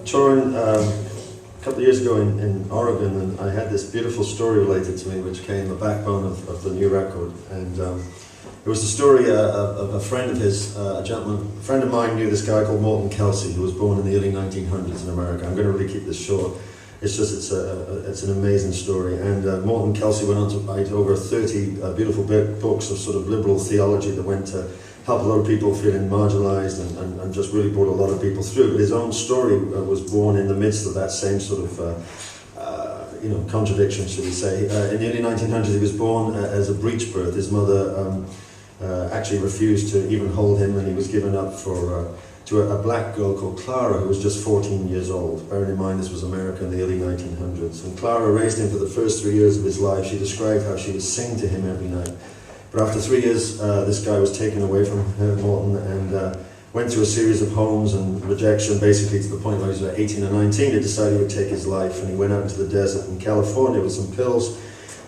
touring a couple of years ago in Oregon, and I had this beautiful story related to me, which became the backbone of the new record. And it was the story of a friend of his, a friend of mine knew this guy called Martyn who was born in the early 1900s in America. I'm going to really keep this short. It's just, it's an amazing story. And Martyn went on to write over 30 beautiful books of sort of liberal theology that went to help a lot of people feeling marginalised and just really brought a lot of people through. But his own story was born in the midst of that same sort of contradiction, should we say. In the early 1900s, he was born as a breech birth. His mother actually refused to even hold him, and he was given up to a black girl called Clara, who was just 14 years old. Bearing in mind this was America in the early 1900s. And Clara raised him for the first 3 years of his life. She described how she would sing to him every night. But after 3 years, this guy was taken away from her, Martyn, and went through a series of homes and rejection, basically to the point where he was about 18 or 19. He decided he would take his life, and he went out into the desert in California with some pills,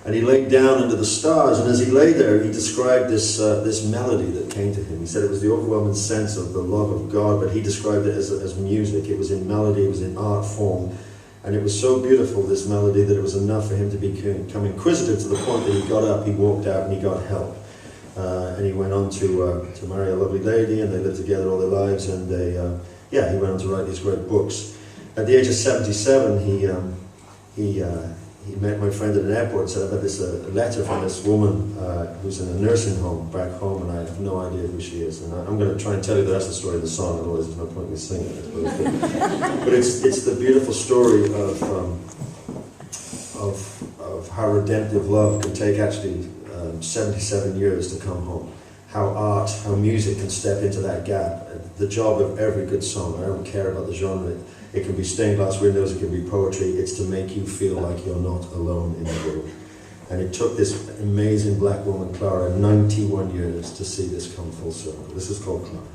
and he laid down under the stars. And as he lay there, he described this melody that came to him. He said it was the overwhelming sense of the love of God, but he described it as music. It was in melody, it was in art form, and it was so beautiful, this melody, that it was enough for him to become inquisitive to the point that he got up, he walked out, and he got help. And he went on to marry a lovely lady, and they lived together all their lives, and he went on to write these great books. At the age of 77, he met my friend at an airport and said, I've had this letter from this woman who's in a nursing home back home, and I have no idea who she is. And I'm going to try and tell you the rest of the story of the song, otherwise there's no point in me singing it. But it's the beautiful story of how redemptive love can take actually 77 years to come home. How art, how music can step into that gap. The job of every good song, I don't care about the genre, it can be stained glass windows, it can be poetry, it's to make you feel like you're not alone in the world. And it took this amazing black woman, Clara, 91 years to see this come full circle. This is called Clara.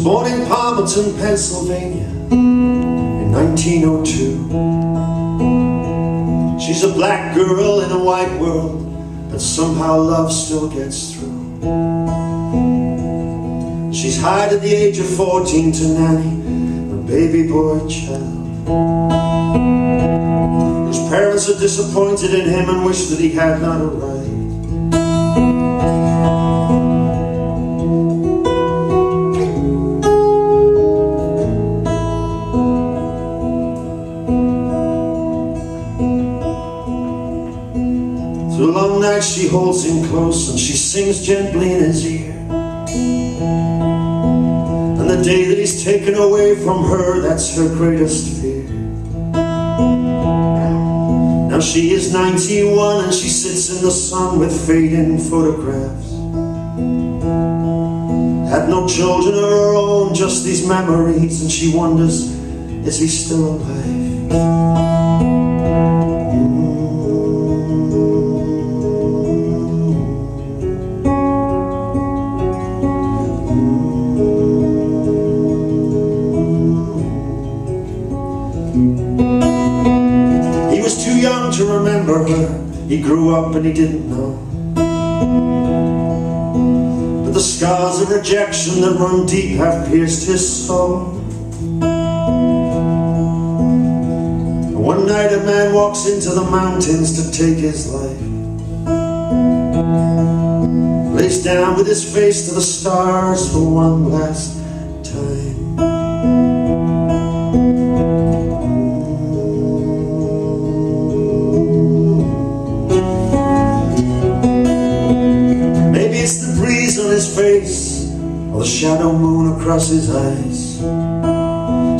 Born in Palmerton, Pennsylvania in 1902. She's a black girl in a white world, but somehow love still gets through. She's hired at the age of 14 to nanny a baby boy child, whose parents are disappointed in him and wish that he had not arrived. Through long nights she holds him close and she sings gently in his ear. And the day that he's taken away from her, that's her greatest fear. Now she is 91 and she sits in the sun with fading photographs. Had no children of her own, just these memories, and she wonders, is he still alive? He was too young to remember her. He grew up and he didn't know. But the scars of rejection that run deep have pierced his soul. And one night a man walks into the mountains to take his life. Lays down with his face to the stars for one last time. It's the breeze on his face, or the shadow moon across his eyes.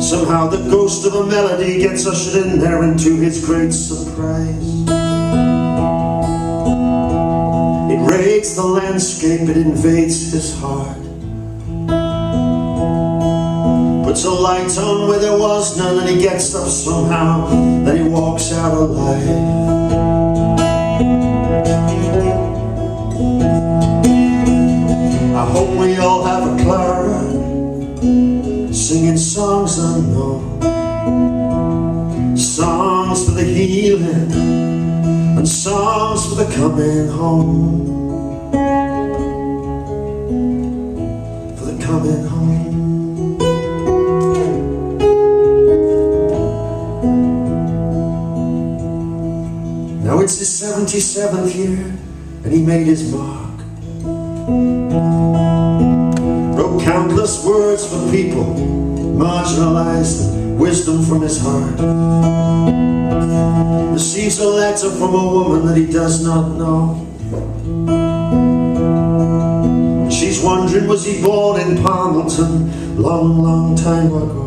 Somehow the ghost of a melody gets ushered in there into his great surprise. It raids the landscape, it invades his heart, puts a light on where there was none, and he gets up somehow, then he walks out alive. I hope we all have a Clara, singing songs unknown. healing, and songs for the coming home. For the coming home. Now it's his 77th year, and he made his mark. Wrote countless words for people, marginalized, and wisdom from his heart. Receives a letter from a woman that he does not know. She's wondering, was he born in Palmerton long, long time ago?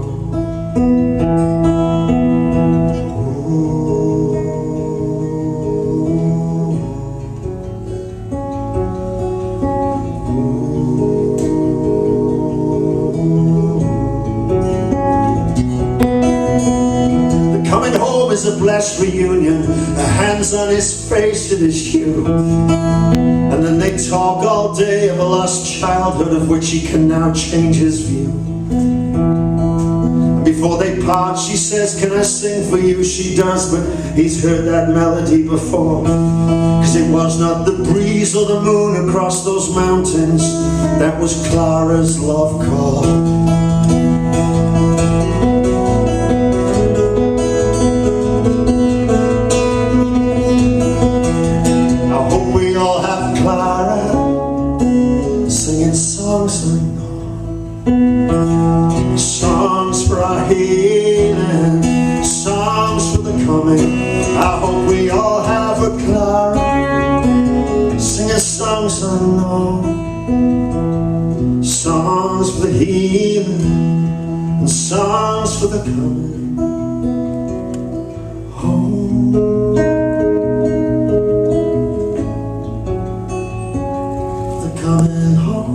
Is a blessed reunion, a hands on his face in his hue, and then they talk all day of a lost childhood of which he can now change his view. And before they part, she says, can I sing for you? She does, but he's heard that melody before, 'cause it was not the breeze or the moon across those mountains, that was Clara's love call. Songs for our healing, songs for the coming. I hope we all have a Clara, singing songs unknown. Songs for the healing, and songs for the coming home. The coming home.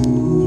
Ooh.